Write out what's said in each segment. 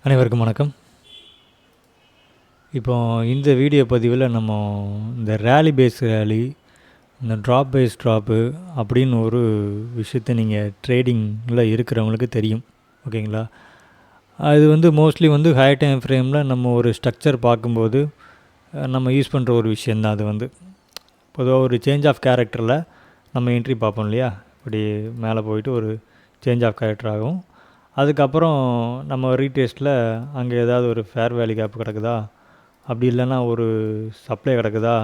அனைவருக்கும் வணக்கம். இப்போ இந்த வீடியோ பதிவில் நம்ம இந்த ரேலி பேஸ் ரேலி, இந்த ட்ராப் பேஸ் ட்ராப்பு அப்படின்னு ஒரு விஷயத்தை நீங்கள் ட்ரேடிங்கில் இருக்கிறவங்களுக்கு தெரியும். ஓகேங்களா? அது வந்து மோஸ்ட்லி வந்து ஹை டைம் ஃப்ரேமில் நம்ம ஒரு ஸ்ட்ரக்சர் பார்க்கும்போது நம்ம யூஸ் பண்ணுற ஒரு விஷயந்தான். அது வந்து பொதுவாக ஒரு சேஞ்ச் ஆஃப் கேரக்டரில் நம்ம என்ட்ரி பார்ப்போம் இல்லையா? இப்படி மேலே போயிட்டு ஒரு சேஞ்ச் ஆஃப் கேரக்டர் ஆகும். அதுக்கப்புறம் நம்ம ரீடெஸ்ட்டில் அங்கே ஏதாவது ஒரு ஃபேர் வேல்யூ கேப் கிடக்குதா, அப்படி இல்லைன்னா ஒரு சப்ளை கிடக்குதா,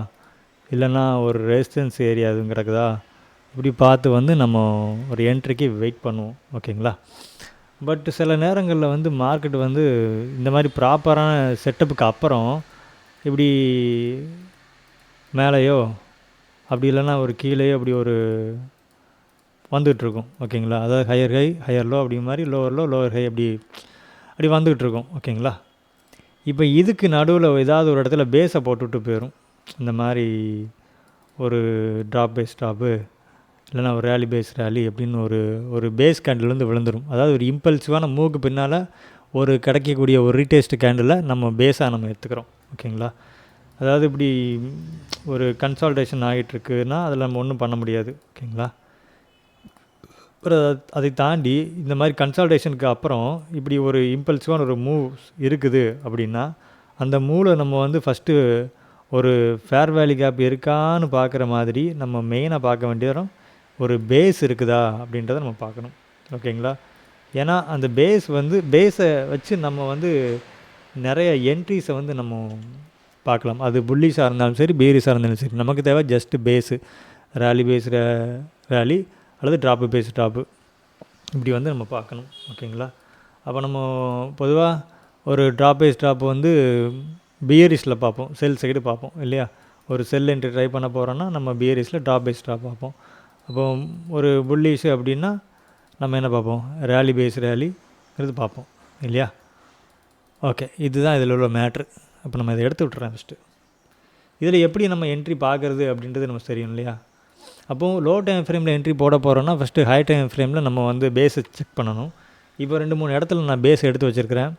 இல்லைன்னா ஒரு ரெசிஸ்டன்ஸ் ஏரியா எதுவும் கிடக்குதா, இப்படி பார்த்து வந்து நம்ம ஒரு என்ட்ரிக்கு வெயிட் பண்ணுவோம். ஓகேங்களா? பட் சில நேரங்களில் வந்து மார்க்கெட் வந்து இந்த மாதிரி ப்ராப்பரான செட்டப்புக்கு அப்புறம் இப்படி மேலேயோ அப்படி இல்லைன்னா ஒரு கீழேயோ அப்படி ஒரு வந்துகிட்ருக்கும். ஓகேங்களா? அதாவது ஹையர் ஹை ஹையர் லோ அப்படி மாதிரி லோவர் லோ லோவர் ஹை அப்படி வந்துகிட்ருக்கும். ஓகேங்களா? இப்போ இதுக்கு நடுவில் ஏதாவது ஒரு இடத்துல பேஸை போட்டுவிட்டு போயிடும். இந்த மாதிரி ஒரு ட்ராப் பேஸ் ட்ராப்பு இல்லைனா ஒரு ரேலி பேஸ் ரேலி அப்படின்னு ஒரு பேஸ் கேண்டில்லேருந்து விழுந்துடும். அதாவது ஒரு இம்பல்சிவான மூவுக்கு பின்னால் ஒரு கிடைக்கக்கூடிய ஒரு ரீடெஸ்ட் கேண்டிலை நம்ம பேஸாக நம்ம எடுத்துக்கிறோம். ஓகேங்களா? அதாவது இப்படி ஒரு கன்சால்டேஷன் ஆகிட்டுருக்குன்னா அதில் நம்ம ஒன்றும் பண்ண முடியாது. ஓகேங்களா? அப்புறம் அதை தாண்டி இந்த மாதிரி கன்சால்டேஷனுக்கு அப்புறம் இப்படி ஒரு இம்பல்சிவான ஒரு மூவ் இருக்குது அப்படின்னா அந்த மூவில் நம்ம வந்து ஃபஸ்ட்டு ஒரு ஃபேர் வேல்யூ கேப் இருக்கான்னு பார்க்குற மாதிரி நம்ம மெயினாக பார்க்க வேண்டிய ஒரு பேஸ் இருக்குதா அப்படின்றத நம்ம பார்க்கணும். ஓகேங்களா? ஏன்னா அந்த பேஸை வச்சு நம்ம வந்து நிறைய என்ட்ரிஸை வந்து நம்ம பார்க்கலாம். அது புல்லிஷாக இருந்தாலும் சரி, பேரிஸாக இருந்தாலும் சரி, நமக்கு தேவை just pace, rally pace rally அல்லது ட்ராப்பு பேஸ் ட்ராப்பு, இப்படி வந்து நம்ம பார்க்கணும். ஓகேங்களா? அப்போ நம்ம பொதுவாக ஒரு ட்ராப் பேஸ் ட்ராப்பு வந்து பியரிஸில் பார்ப்போம், செல் சைடு பார்ப்போம் இல்லையா? ஒரு செல் என்ட்ரி ட்ரை பண்ண போகிறோன்னா நம்ம பியரிஸில் ட்ராப் பேஸ் ட்ராப் பார்ப்போம். அப்போ ஒரு புல்லிஷு அப்படின்னா நம்ம என்ன பார்ப்போம்? ரேலி பேஸ் ரேலிங்கிறது பார்ப்போம் இல்லையா? ஓகே, இதுதான் இதில் உள்ள மேட்ரு. அப்போ நம்ம இதை எடுத்து விட்டுறேன் ஃபஸ்ட்டு. இதில் எப்படி நம்ம என்ட்ரி பார்க்குறது அப்படின்றது நமக்கு தெரியும் இல்லையா? அப்போது லோ டைம் ஃப்ரேமில் என்ட்ரி போட போகிறோன்னா ஃபஸ்ட்டு ஹை டைம் ஃப்ரேமில் நம்ம வந்து பேஸை செக் பண்ணணும். இப்போ 2-3 இடத்துல நான் பேஸ் எடுத்து வச்சுருக்கிறேன்.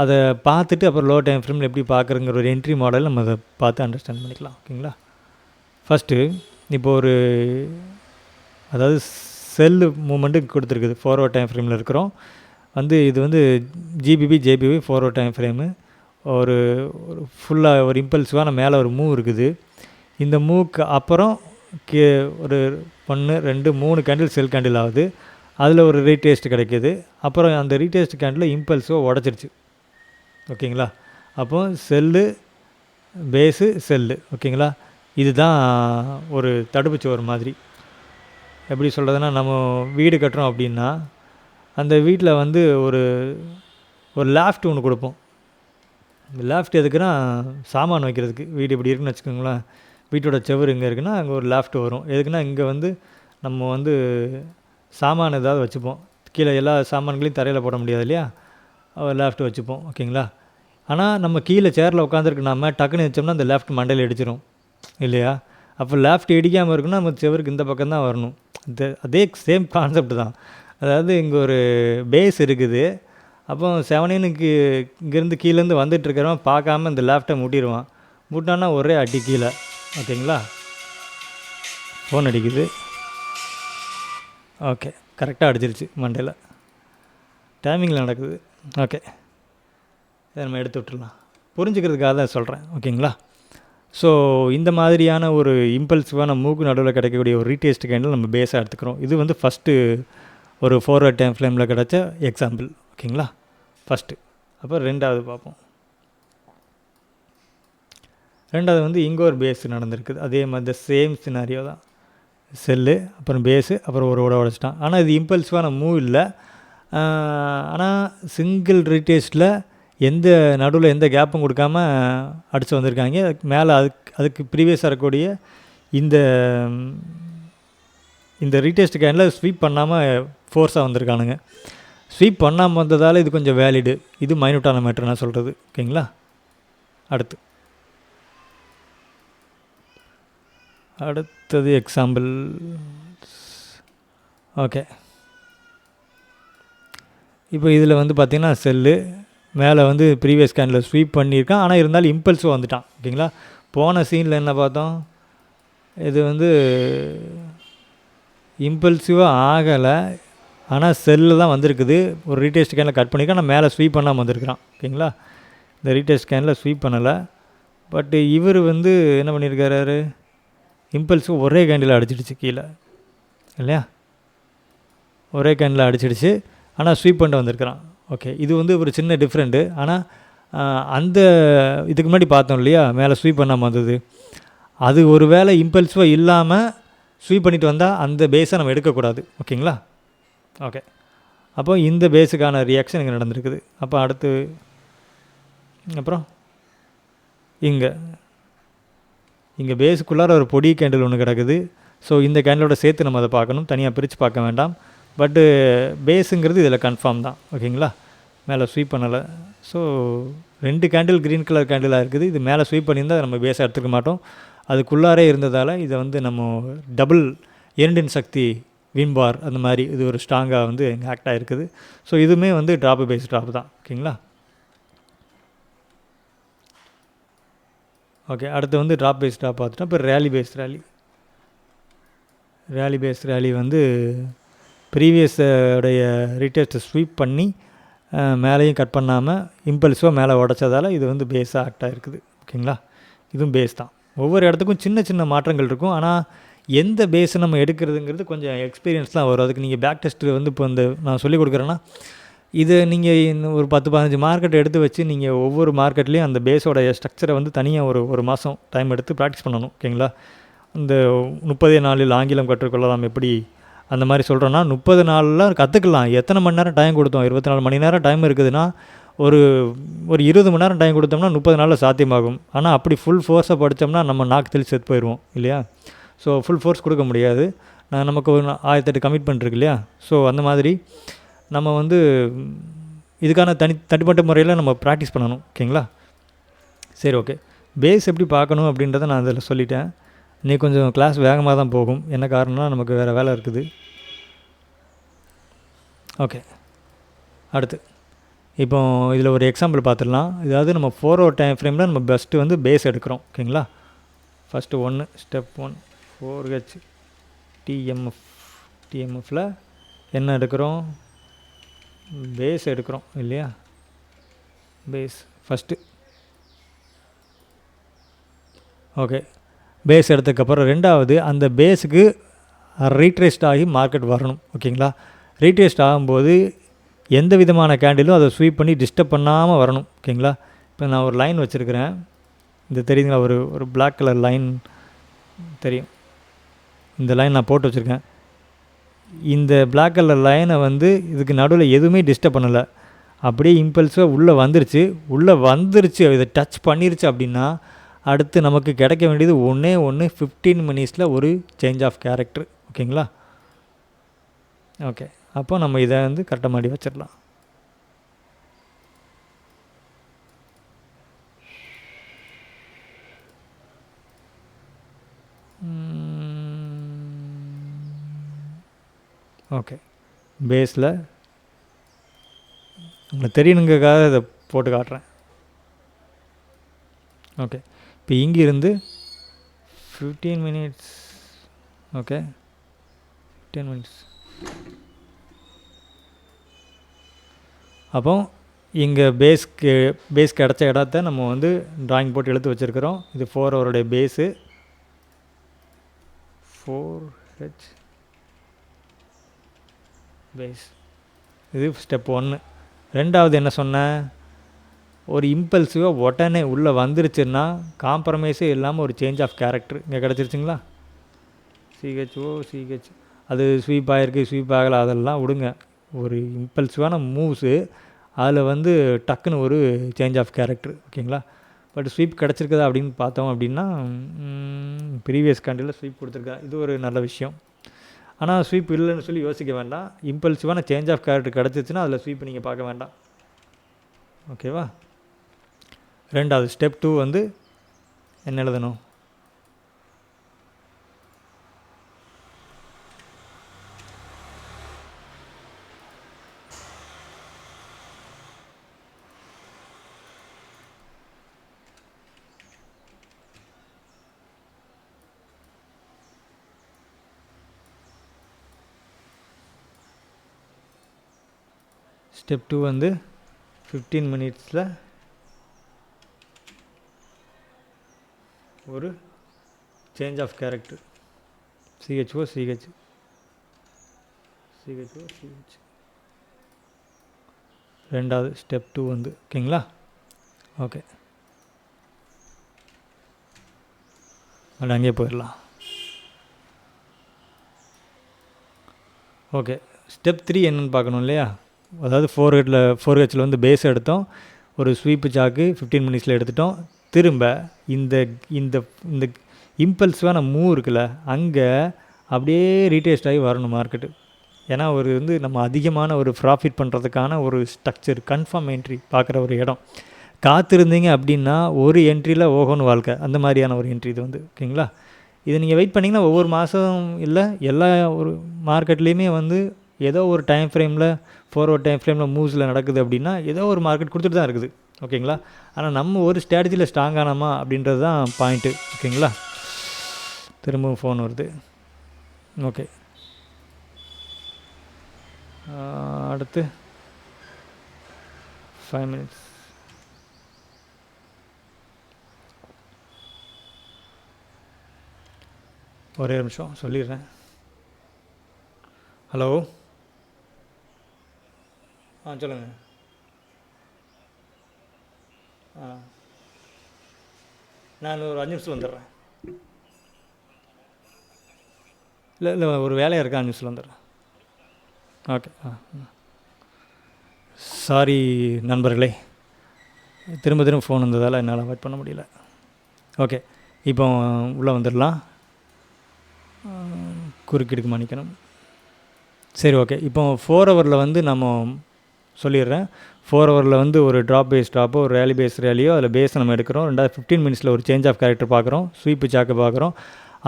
அதை பார்த்துட்டு அப்புறம் லோ டைம் ஃப்ரேமில் எப்படி பார்க்குறங்கிற ஒரு என்ட்ரி மாடல் நம்ம அதை பார்த்து அண்டர்ஸ்டாண்ட் பண்ணிக்கலாம். ஓகேங்களா? ஃபஸ்ட்டு இப்போ அதாவது செல்லு மூமெண்ட்டு கொடுத்துருக்குது. ஃபார்வர்ட் டைம் ஃப்ரேமில் இருக்கிறோம். இது வந்து ஜேபிபி ஃபார்வர்ட் டைம் ஃப்ரேமு. ஒரு ஃபுல்லாக ஒரு இம்பல்சிவான மேலே ஒரு மூவ் இருக்குது. இந்த மூவுக்கு அப்புறம் ஒரு 1 2 3 கேண்டில் செல் கேண்டில் ஆகுது. அதில் ஒரு ரீடெஸ்ட் கிடைக்கிது. அப்புறம் அந்த ரீடெஸ்ட் கேண்டில் இம்பல்சிவாக உடச்சிருச்சு. ஓகேங்களா? அப்போ செல்லு பேஸு செல்லு. ஓகேங்களா? இதுதான் ஒரு தடுப்புச்சுவர் மாதிரி. எப்படி சொல்கிறதுனா, நம்ம வீடு கட்டுறோம் அப்படின்னா அந்த வீட்டில் வந்து ஒரு லேஃப்ட் ஒன்று கொடுப்போம். லேஃப்ட் எதுக்குன்னா சாமான் வைக்கிறதுக்கு. வீடு இப்படி இருக்குன்னு வச்சுக்கோங்களேன், வீட்டோட செவர் இங்கே இருக்குன்னா அங்கே ஒரு லேஃப்ட் வரும். எதுக்குன்னா இங்கே வந்து நம்ம வந்து சாமான் ஏதாவது வச்சுப்போம். கீழே எல்லா சாமான்களையும் தரையில் போட முடியாது இல்லையா? லேஃப்ட் வச்சுப்போம். ஓகேங்களா? ஆனால் நம்ம கீழே சேரில் உட்காந்துருக்கு, நம்ம டக்குன்னு வச்சோம்னா அந்த லேஃப்ட் மண்டையில் இடிச்சிடும் இல்லையா? அப்போ லேஃப்ட் இடிக்காமல் இருக்குன்னா நம்ம செவருக்கு இந்த பக்கம் தான் வரணும். அதே சேம் கான்செப்ட் தான். அதாவது இங்கே ஒரு பேஸ் இருக்குது. அப்போ செவனேனுக்கு இங்கேருந்து கீழேருந்து வந்துட்டுருக்கிறவன் பார்க்காம இந்த லேஃப்ட்டை முட்டிடுவான். முட்டானா ஒரே அடி கீழே. ஓகேங்களா? ஃபோன் அடிக்குது. ஓகே, கரெக்டாக அடிச்சிருச்சு மண்டையில். டைமிங்கில் நடக்குது. ஓகே, இதை நம்ம எடுத்து விட்டுடலாம். புரிஞ்சுக்கிறதுக்காக தான் சொல்கிறேன். ஓகேங்களா? ஸோ இந்த மாதிரியான ஒரு இம்பல்சிவான மூக்கு நடுவில் கிடைக்கக்கூடிய ஒரு ரீடெஸ்ட் கேண்டில் நம்ம பேஸாக எடுத்துக்கிறோம். இது வந்து ஃபஸ்ட்டு ஒரு ஃபார்வர்ட் டைம் ஃப்ரேமில் கிடச்ச எக்ஸாம்பிள். ஓகேங்களா? ஃபஸ்ட்டு. அப்புறம் ரெண்டாவது பார்ப்போம். ரெண்டாவது வந்து இங்கே ஒரு பேஸ் நடந்திருக்குது. அதே மாதிரி சேம் சினாரியோ தான். செல்லு அப்புறம் பேஸு அப்புறம் ஒரு உடச்சிட்டான். ஆனால் இது இம்பல்சிவான மூவ் இல்லை. ஆனால் சிங்கிள் ரீடெஸ்ட்டில் நடுவில் எந்த கேப்பும் கொடுக்காம அடித்து வந்திருக்காங்க. மேலே அதுக்கு ப்ரீவியஸாக இருக்கக்கூடிய இந்த ரீடெஸ்ட் கேண்டில் ஸ்வீப் பண்ணாமல் ஃபோர்ஸாக வந்திருக்கானுங்க. ஸ்வீப் பண்ணாமல் வந்ததால் இது கொஞ்சம் வேலிடு. இது மைனூட்டான மேட்ரு நான் சொல்கிறது. ஓகேங்களா? அடுத்தது எக்ஸாம்பிள். ஓகே, இப்போ இதில் வந்து பார்த்திங்கன்னா செல்லு மேலே வந்து ப்ரீவியஸ் கேண்டில் ஸ்வீப் பண்ணியிருக்கான். ஆனால் இருந்தாலும் இம்பல்ஸும் வந்துட்டான். ஓகேங்களா? போன சீனில் என்ன பார்த்தோம், இது வந்து இம்பல்சிவாக ஆகலை, ஆனால் செல்லில் தான் வந்திருக்குது. ஒரு ரீடெஸ்ட் கேனில் கட் பண்ணியிருக்கான், ஆனால் மேலே ஸ்வீப் பண்ணாமல் வந்திருக்கிறான். ஓகேங்களா? இந்த ரீடெஸ்ட் கேனில் ஸ்வீப் பண்ணலை. பட்டு இவர் வந்து என்ன பண்ணியிருக்காரு, இம்பல்ஸு ஒரே கேண்டில் அடிச்சிடுச்சு கீழே, இல்லையா? ஒரே கேண்டில் அடிச்சிடுச்சு, ஆனால் ஸ்வீப் பண்ணிட்டு வந்திருக்கிறான். ஓகே, இது வந்து ஒரு சின்ன டிஃப்ரெண்ட்டு. ஆனால் அந்த இதுக்கு முன்னாடி பார்த்தோம் இல்லையா, மேலே ஸ்வீப் பண்ணாமல் வந்தது, அது ஒரு வேளை இம்பல்சிவாக இல்லாமல் ஸ்வீப் பண்ணிட்டு வந்தால் அந்த பேஸை நம்ம எடுக்கக்கூடாது. ஓகேங்களா? ஓகே, அப்போ இந்த பேஸுக்கான ரியாக்ஷன் இங்கே நடந்திருக்குது. அப்போ அடுத்து அப்புறம் இங்கே பேஸுக்குள்ளார ஒரு பொடி கேண்டில் ஒன்று கிடக்குது. ஸோ இந்த கேண்டிலோட சேர்த்து நம்ம அதை பார்க்கணும், தனியாக பிரித்து பார்க்க வேண்டாம். பட்டு பேஸுங்கிறது இதில் கன்ஃபார்ம் தான். ஓகேங்களா? மேலே ஸ்வீப் பண்ணலை. ஸோ 2 கேண்டில் க்ரீன் கலர் கேண்டிலாக இருக்குது. இது மேலே ஸ்வீப் பண்ணியிருந்தால் நம்ம பேஸை எடுத்துக்க மாட்டோம். அதுக்குள்ளாரே இருந்ததால் இதை வந்து நம்ம டபுள் இரண்டின் சக்தி வின்பார் அந்த மாதிரி இது ஒரு ஸ்ட்ராங்காக வந்து எங்கே ஆக்ட் ஆகிருக்குது. ஸோ இதுவுமே வந்து ட்ராப்பு பேஸ் ட்ராப் தான். ஓகேங்களா? ஓகே, அடுத்து வந்து ட்ராப் பேஸ் ட்ராப் பார்த்துட்டோம். இப்போ ரேலி பேஸ் ரேலி வந்து ப்ரீவியஸோடைய ரீடெஸ்ட்டை ஸ்வீப் பண்ணி மேலேயும் கட் பண்ணாமல் இம்பல்ஸாக மேலே உடச்சதால் இது வந்து பேஸாக ஆக்ட் ஆகிருக்குது. ஓகேங்களா? இதுவும் பேஸ் தான். ஒவ்வொரு இடத்துக்கும் சின்ன சின்ன மாற்றங்கள் இருக்கும். ஆனால் எந்த பேஸை நம்ம எடுக்கிறதுங்கிறது கொஞ்சம் எக்ஸ்பீரியன்ஸ் தான் வரும். அதுக்கு நீங்கள் பேக் டெஸ்ட்டு வந்து இப்போ இந்த நான் சொல்லிக் கொடுக்குறேன்னா, இது நீங்கள் ஒரு 10-15 மார்க்கெட் எடுத்து வச்சு நீங்கள் ஒவ்வொரு மார்க்கெட்லேயும் அந்த பேஸோட ஸ்ட்ரக்சரை வந்து தனியாக ஒரு மாதம் டைம் எடுத்து ப்ராக்டிஸ் பண்ணணும். ஓகேங்களா? இந்த 30 நாளில் ஆங்கிலம் கற்றுக்கொள்ளலாம் எப்படி அந்த மாதிரி சொல்கிறோன்னா, 30 நாளில் கற்றுக்கலாம். எத்தனை மணி நேரம் டைம் கொடுத்தோம்? 24 மணி நேரம் டைம் இருக்குதுன்னா ஒரு 20 மணி நேரம் டைம் கொடுத்தோம்னா 30 நாளில் சாத்தியமாகும். ஆனால் அப்படி ஃபுல் ஃபோர்ஸாக படித்தோம்னா நம்ம நாக்கு தெளி செத்து போயிடுவோம் இல்லையா? ஸோ ஃபுல் ஃபோர்ஸ் கொடுக்க முடியாது. நமக்கு ஒரு 1008 கமிட்மெண்ட் இருக்கு இல்லையா? ஸோ அந்த மாதிரி நம்ம வந்து இதுக்கான தனிப்பட்ட முறையில் நம்ம ப்ராக்டிஸ் பண்ணணும். ஓகேங்களா? சரி, ஓகே. பேஸ் எப்படி பார்க்கணும் அப்படின்றத நான் அதில் சொல்லிட்டேன். இன்றைக்கி கொஞ்சம் கிளாஸ் வேகமாக தான் போகும். என்ன காரணம்னா நமக்கு வேறு வேலை இருக்குது. ஓகே, அடுத்து இப்போ இதில் ஒரு எக்ஸாம்பிள் பார்த்துடலாம். இதாவது நம்ம 4 hour டைம் ஃப்ரேமில் நம்ம பெஸ்ட்டு வந்து பேஸ் எடுக்கிறோம். ஓகேங்களா? ஃபஸ்ட்டு ஸ்டெப் 1 4H டிஎம்எஃப்பில் என்ன எடுக்கிறோம், பேஸ் எடுக்கிறோம் இல்லையா? Base first. ஓகே, பேஸ் எடுத்ததுக்கப்புறம் ரெண்டாவது அந்த பேஸுக்கு ரீட்ரேஸ்ட் ஆகி மார்க்கெட் வரணும். ஓகேங்களா? ரீட்ரேஸ்ட் ஆகும்போது எந்த விதமான கேண்டிலும் அதை ஸ்வீப் பண்ணி டிஸ்டர்ப் பண்ணாமல் வரணும். ஓகேங்களா? இப்போ நான் ஒரு லைன் வச்சுருக்கிறேன். இந்த தெரியுதுங்களா? ஒரு பிளாக் கலர் லைன் தெரியும். இந்த லைன் நான் போட்டு வச்சுருக்கேன். இந்த பிளாக் கலர் லைனை வந்து இதுக்கு நடுவில் எதுவுமே டிஸ்டர்ப் பண்ணலை. அப்படியே இம்பல்ஸாக உள்ளே வந்துருச்சு இதை டச் பண்ணிருச்சு அப்படின்னா அடுத்து நமக்கு கிடைக்க வேண்டியது ஒன்று 15 மினிட்ஸில் ஒரு சேஞ்ச் ஆஃப் கேரக்டர். ஓகேங்களா? ஓகே, அப்போ நம்ம இதை வந்து கரெக்டாக மாடி வச்சிடலாம். ஓகே, பேஸில் உங்களுக்கு தெரியணுங்கிறதுக்காக இதை போட்டு காட்டுறேன். ஓகே, இப்போ இங்கிருந்து 15 மினிட்ஸ். Okay, 10 minutes. அப்போ இங்கே பேஸ் கிடச்ச இடத்த நம்ம வந்து ட்ராயிங் போட்டு எடுத்து வச்சுருக்கிறோம். இது 4 hour பேஸு 4H பேஸ். இது ஸ்டெப் 1. ரெண்டாவது என்ன சொன்னேன், ஒரு இம்பல்சிவாக உடனே உள்ளே வந்துருச்சுன்னா காம்ப்ரமைஸே இல்லாமல் ஒரு சேஞ்ச் ஆஃப் கேரக்டர் இங்கே கிடச்சிருச்சுங்களா? சிஹெச் அது ஸ்வீப் ஆகிருக்கு, ஸ்வீப் ஆகலை, அதெல்லாம் விடுங்க. ஒரு இம்பல்சிவான மூவ்ஸு, அதில் வந்து டக்குன்னு ஒரு சேஞ்ச் ஆஃப் கேரக்டர். ஓகேங்களா? பட் ஸ்வீப் கிடச்சிருக்குதா அப்படின்னு பார்த்தோம் அப்படின்னா ப்ரீவியஸ் கேண்டில் ஸ்வீப் கொடுத்துருக்கா, இது ஒரு நல்ல விஷயம். ஆனால் ஸ்வீப் இல்லைன்னு சொல்லி யோசிக்க வேண்டாம். இம்பல்சிவான சேஞ்ச் ஆஃப் கேரக்டர் கிடச்சிச்சுன்னா அதில் ஸ்வீப் நீங்கள் பார்க்க வேண்டாம். ஓகேவா? ரெண்டாவது ஸ்டெப் 2 வந்து என்ன எழுதணும், ஸ்டெப் 2 வந்து 15 மினிட்ஸில் ஒரு change of character CHO CH CHO CH. ரெண்டாவது ஸ்டெப் 2 வந்து ஓகேங்களா. ஓகே, அது அங்கேயே போயிடலாம். ஓகே, ஸ்டெப் 3 என்னென்னு பார்க்கணும் இல்லையா. அதாவது 4Hல் வந்து பேஸ் எடுத்தோம், ஒரு ஸ்வீப்பு சாக்கு 15 மினிட்ஸில் எடுத்துட்டோம். திரும்ப இந்த இந்த இந்த இம்பல்சிவான மூவ் இருக்குல்ல, அங்கே அப்படியே ரீடேஸ்ட் ஆகி வரணும் மார்க்கெட்டு. ஏன்னா ஒரு வந்து நம்ம அதிகமான ஒரு ப்ராஃபிட் பண்ணுறதுக்கான ஒரு ஸ்ட்ரக்சர், கன்ஃபார்ம் என்ட்ரி பார்க்குற ஒரு இடம். காத்திருந்தீங்க அப்படின்னா ஒரு என்ட்ரியில் ஓகோன்னு வாழ்க்கை, அந்த மாதிரியான ஒரு என்ட்ரி இது வந்து ஓகேங்களா. இது நீங்கள் வெயிட் பண்ணிங்கன்னா ஒவ்வொரு மாதம் இல்லை, எல்லா ஒரு மார்க்கெட்லேயுமே வந்து ஏதோ ஒரு டைம் ஃப்ரேமில், ஃபார்வர்ட் டைம் ஃப்ரேமில் மூவ்ஸில் நடக்குது அப்படின்னா ஏதோ ஒரு மார்க்கெட் கொடுத்துட்டு தான் இருக்குது ஓகேங்களா. ஆனால் நம்ம ஒரு ஸ்ட்ராட்டஜியில் ஸ்ட்ராங் ஆனாமா அப்படின்றது தான் பாயிண்ட்டு ஓகேங்களா. திரும்பவும் ஃபோன் வருது. ஓகே, அடுத்து 5 மினிட்ஸ். ஒரே நிமிஷம் சொல்லிடுறேன். ஹலோ, சொல்லுங்கள். நான் ஒரு 5 நிமிஷத்தில் வந்துடுறேன். இல்லை ஒரு வேலையாக இருக்கா, 5 நிமிஷத்தில் வந்துடுறேன். ஓகே. சாரி நண்பர்களே, திரும்ப ஃபோன் வந்ததால் என்னால் அவாய்ட் பண்ண முடியல. ஓகே, இப்போ உள்ளே வந்துடலாம். குறுக்கிடுக்கு மன்னிக்கணும். சரி, ஓகே. இப்போ 4 ஹவரில் வந்து நம்ம சொல்லிடுறேன். 4 ஹவரில் வந்து ஒரு ட்ராப் பேஸ் ட்ராப்போ, ஒரு ரேலி பேஸ் ரேலியோ, அதில் பேஸை நம்ம எடுக்கிறோம். 15 மினிட்ஸில் ஒரு சேஞ்ச் ஆஃப் கேரக்டர் பார்க்குறோம், ஸ்வீப்பு சாக்கு பார்க்குறோம்.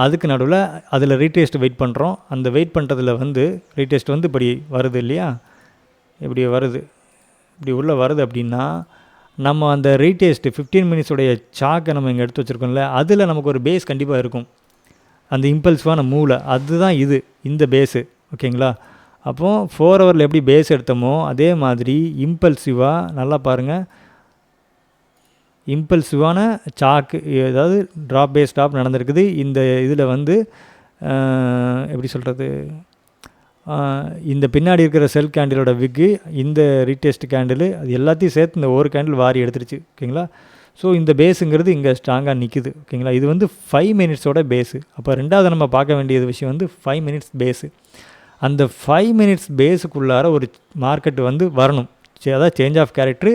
அதுக்கு நடுவில் அதில் ரீடெஸ்ட் வெயிட் பண்ணுறோம். அந்த வெயிட் பண்ணுறதுல வந்து ரீடெஸ்ட் வந்து இப்படி வருது இல்லையா, இப்படி வருது, இப்படி உள்ளே வருது அப்படின்னா நம்ம அந்த ரீடெஸ்ட் 15 மினிட்ஸுடைய சாக்கை நம்ம இங்கே எடுத்து வச்சுருக்கோம்ல, அதில் நமக்கு ஒரு பேஸ் கண்டிப்பாக இருக்கும் அந்த இம்பல்சிவான மூவில். அதுதான் இந்த பேஸு ஓகேங்களா. அப்போது 4 ஹவரில் எப்படி பேஸ் எடுத்தோமோ அதே மாதிரி இம்பல்சிவாக நல்லா பாருங்கள், இம்பல்சிவான சாக்கு, அதாவது ட்ராப் பேஸ் ட்ராப் நடந்திருக்குது. இந்த இதில் வந்து எப்படி சொல்கிறது, இந்த பின்னாடி இருக்கிற செல் கேண்டிலோட விக்கு, இந்த ரீடெஸ்ட் கேண்டில், அது எல்லாத்தையும் சேர்த்து இந்த ஒரு கேண்டில் வாரி எடுத்துருச்சு ஓகேங்களா. ஸோ இந்த பேஸுங்கிறது இங்கே ஸ்ட்ராங்காக நிற்குது ஓகேங்களா. இது வந்து 5 மினிட்ஸோட பேஸு. அப்போ ரெண்டாவது நம்ம பார்க்க வேண்டியது விஷயம் வந்து 5 மினிட்ஸ் பேஸு. அந்த 5 மினிட்ஸ் பேஸுக்குள்ளார ஒரு மார்க்கெட்டு வந்து வரணும். அதாவது சேஞ்ச் ஆஃப் கேரக்டரு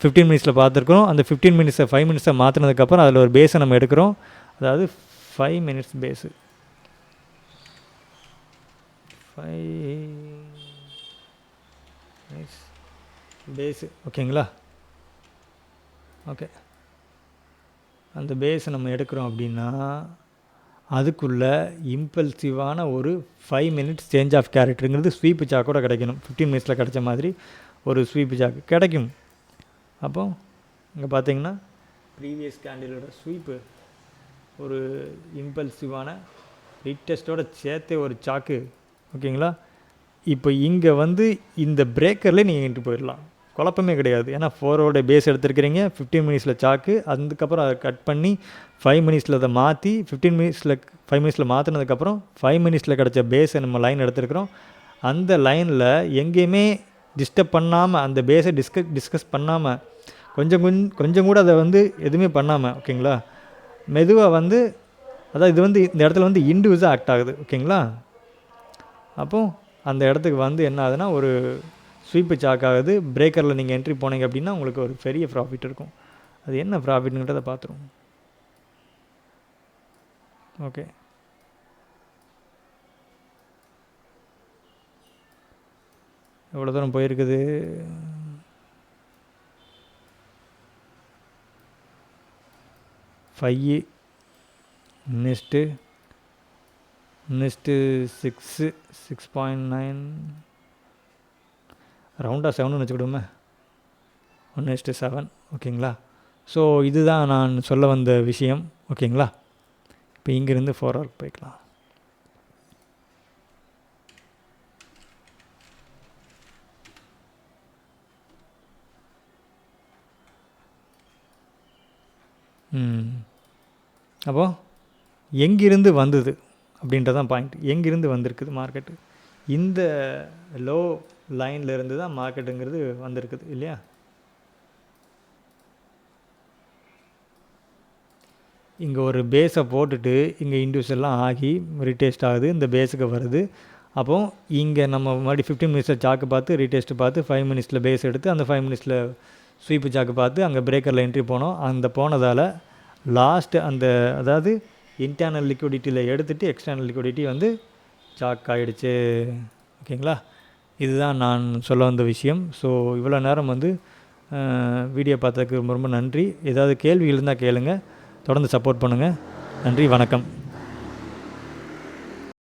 15 மினிட்ஸில் பார்த்துருக்குறோம். அந்த 15 மினிட்ஸை 5 மினிட்ஸை மாற்றினதுக்கப்புறம் அதில் ஒரு பேஸை நம்ம எடுக்கிறோம். அதாவது 5 மினிட்ஸ் பேஸு, 5 மினிட்ஸ் பேஸு ஓகேங்களா. ஓகே, அந்த பேஸை நம்ம எடுக்கிறோம் அப்படின்னா அதுக்குள்ளே இம்பல்சிவான ஒரு 5 மினிட்ஸ் சேஞ்ச் ஆஃப் கேரக்டருங்கிறது ஸ்வீப்பு சாக்கோட கிடைக்கணும். 15 மினிட்ஸில் கிடைச்ச மாதிரி ஒரு ஸ்வீப்பு சாக்கு கிடைக்கும். அப்போ இங்கே பார்த்தீங்கன்னா ப்ரீவியஸ் கேண்டிலோட ஸ்வீப்பு ஒரு இம்பல்சிவான ரீடெஸ்ட்டோட சேர்த்தே ஒரு சாக்கு ஓகேங்களா. இப்போ இங்கே வந்து இந்த பிரேக்கரில் நீங்கள் இன்ட்டு போயிடலாம், குழப்பமே கிடையாது. ஏன்னா 4ஓட பேஸ் எடுத்துருக்கிறீங்க, 15 மினிட்ஸில் சாக்கு, அதுக்கப்புறம் அதை கட் பண்ணி 5 மினிட்ஸில் அதை மாற்றி 5 மினிட்ஸில் மாற்றினதுக்கப்புறம் 5 மினிட்ஸில் கிடச்ச பேஸை நம்ம லைன் எடுத்துருக்குறோம். அந்த லைனில் எங்கேயுமே டிஸ்டர்ப் பண்ணாமல், அந்த பேஸை டிஸ்கஸ் பண்ணாமல், கொஞ்சம் கூட அதை வந்து எதுவுமே பண்ணாமல் ஓகேங்களா, மெதுவாக வந்து, அதாவது இது வந்து இந்த இடத்துல வந்து இண்டிவிஜுவலாக ஆக்ட் ஆகுது ஓகேங்களா. அப்போது அந்த இடத்துக்கு வந்து என்ன ஆகுதுன்னா ஒரு ஸ்வீப்பு சாக் ஆகுது. பிரேக்கரில் நீங்கள் என்ட்ரி போனீங்க அப்படின்னா உங்களுக்கு ஒரு பெரிய ப்ராஃபிட் இருக்கும். அது என்ன ப்ராஃபிட்ங்கிறத பார்த்துருவோம். ஓகே, எவ்வளோ தூரம் போயிருக்குது, ஃபைவ் நெக்ஸ்ட்டு 6.9 ரவுண்டாக 7ன்னு வச்சுக்கிடுமே, 1:7 ஓகேங்களா. ஸோ இதுதான் நான் சொல்ல வந்த விஷயம் ஓகேங்களா. இப்போ இங்கேருந்து 4 ஹவர் போய்க்கலாம். அப்போது எங்கிருந்து வந்தது அப்படின்றதான் பாயிண்ட். எங்கிருந்து வந்திருக்குது மார்க்கெட்டு? இந்த லோ லைனில் இருந்து தான் மார்க்கெட்டுங்கிறது வந்திருக்குது இல்லையா? இங்கே ஒரு பேஸை போட்டுட்டு இங்கே இண்டிவிஜுவல்லாம் ஆகி ரீடெஸ்ட் ஆகுது, இந்த பேஸுக்கு வருது. அப்போது இங்கே நம்ம மறுபடியும் 15 மினிட்ஸில் சாக்கு பார்த்து ரீடெஸ்ட்டு பார்த்து 5 மினிட்ஸில் பேஸ் எடுத்து அந்த 5 மினிட்ஸில் ஸ்வீப்பு சாக்கு பார்த்து அங்கே பிரேக்கரில் என்ட்ரி போனோம். அந்த போனதால் லாஸ்ட்டு அந்த அதாவது இன்டர்னல் லிக்விடிட்டியில் எடுத்துகிட்டு எக்ஸ்டர்னல் லிக்விடிட்டி வந்து சாக் ஆகிடுச்சு. ஓகேங்களா? இதுதான் நான் சொல்ல வந்த விஷயம். ஸோ இவ்வளோ நேரம் வந்து வீடியோ பார்த்ததுக்கு ரொம்ப ரொம்ப நன்றி. ஏதாவது கேள்விகள் இருந்தால் கேளுங்க. தொடர்ந்து சப்போர்ட் பண்ணுங்கள். நன்றி, வணக்கம்.